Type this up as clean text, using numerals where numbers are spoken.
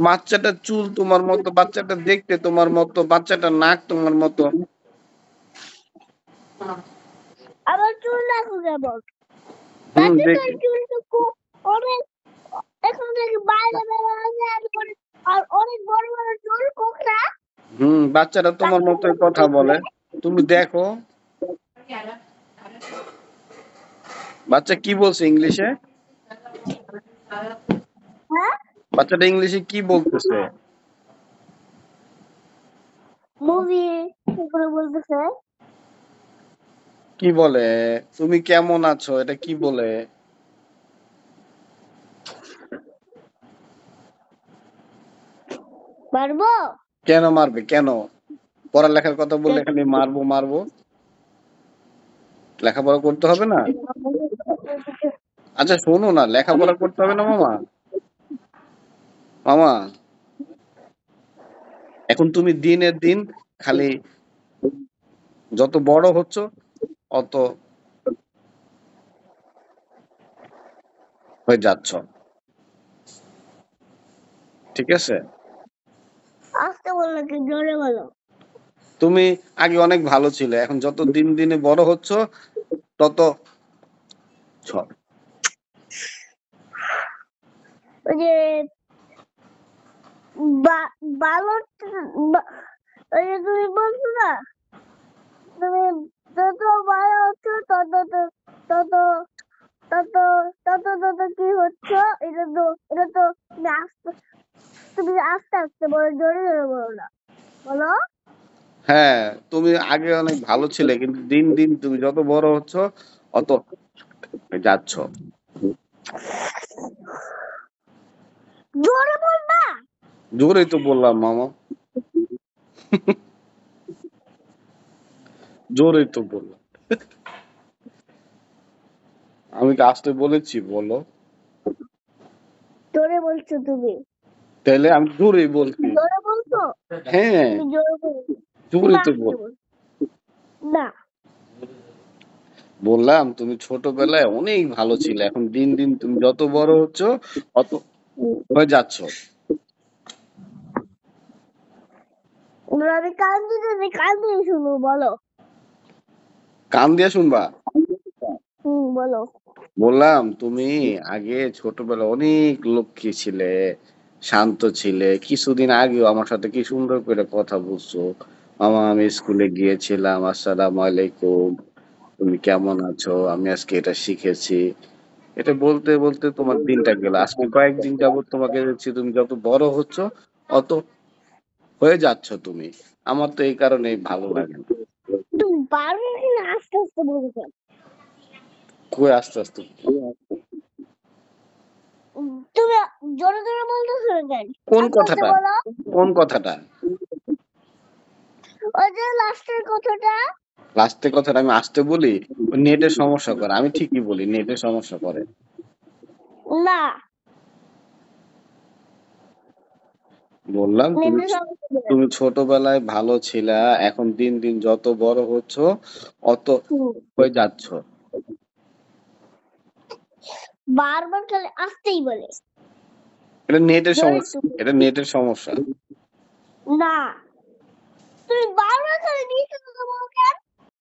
বাচ্চাটার চুল তোমার মতো, বাচ্চাটা দেখতে তোমার মতো, বাচ্চাটার নাক তোমার মতো। আমার চুল দেখো কেমন, এখন থেকে বাইরে বেরোনো আর অনেক বড় বড় চুল কোকড়া। বাচ্চাটা তোমার মতো কথা বলে, তুমি দেখো। বাচ্চা কি বলছে ইংলিশে? বাচ্চাটা ইংলিশে কি বলতেছে? মুভি বলতেছে। কি বলে? তুমি কেমন আছো, এটা কি বলে? মারবো? কেন মারবে? কেন? পড়ালেখার কথা বললে খালি মারবো মারবো? লেখাপড়া করতে হবে না? আচ্ছা শোনো না, লেখাপড়া করতে হবে না মামা? মামা, এখন তুমি দিনের দিন খালি যত বড় হচ্ছ অত হয়ে যাচ্ছ, ঠিক আছে? আস্তে বলো কি জোরে বলো? তুমি আগে অনেক ভালো ছিলে, এখন যত দিন দিনে বড় হচ্ছ তত ওই যে ভালো, ওই যে তুমি বলছো না, তুমি যত ভালো হচ্ছ তত তত তত তত তত কি হচ্ছে, এটা তো তুমি আস্তে আস্তে বলো, জোরে জোরে বলো না, বলো। হ্যাঁ, তুমি আগে অনেক ভালো ছিলে, কিন্তু দিন দিন তুমি যত বড় হচ্ছ অত যাচ্ছ। জোরে বলবা। জোরেই তো বললাম মামা, জোরেই তো বললাম। আমি কি আসতে বলেছি বলো? জোরে বলছো তুমি, তাহলে আমি জোরেই বলছি। জোরে বলছো। হ্যাঁ, তুমি জোরে বলছো জোরেই তো বল। না। বললাম তুমি ছোটবেলায় অনেক ভালো ছিলে, এখন দিন দিন তুমি যত বড় হচ্ছ অত হয়ে যাচ্ছ। আমি কান দিতেছি, কান দিয়ে শুনো, বলো। কান দিয়ে শুনবা? বলো। বললাম তুমি আগে ছোটবেলা অনেক লক্ষ্মী ছিলে, শান্ত ছিলে, কিছুদিন আগেও আমার সাথে কি সুন্দর করে কথা বলছো। মামা আমি স্কুলে গিয়েছিলাম, আসসালামু আলাইকুম, তুমি কেমন আছো, আমি আজকে এটা শিখেছি। এটা বলতে বলতে তোমার দিনটা গেল, আজকে কয়েকদিন যাবত তোমাকে দেখছি তুমি যত বড় হচ্ছ অত হয়ে যাচ্ছ তুমি। আমার তো এই কারণেই ভালো লাগে না। তুমি পারবে কিনা আস্তে আস্তে বলতে? কই আস্তে আস্তে? তুমি জোরে জোরে বলতেছো কেন? কোন আস্তে আস্তে কথাটা? বলো। কোন কথাটা? ওই যে লাস্টের কথাটা। লাস্টের কথাটা আমি আসতে বলি? নেটের সমস্যা করে, আমি ঠিকই বলি নেটের সমস্যা করে। না, বললাম তুমি নেটের সমস্যা করে। তুমি ছোটবেলায় ভালো ছিলা, এখন দিন দিন যত বড় হচ্ছ অত হয়ে যাচ্ছ। বারবার খালি আসতেই বলে। এটা নেটের জোরে সমস্যা, এটা নেটের সমস্যা। না, তুমি বারবার খালি নিচে কথা বলো কেন?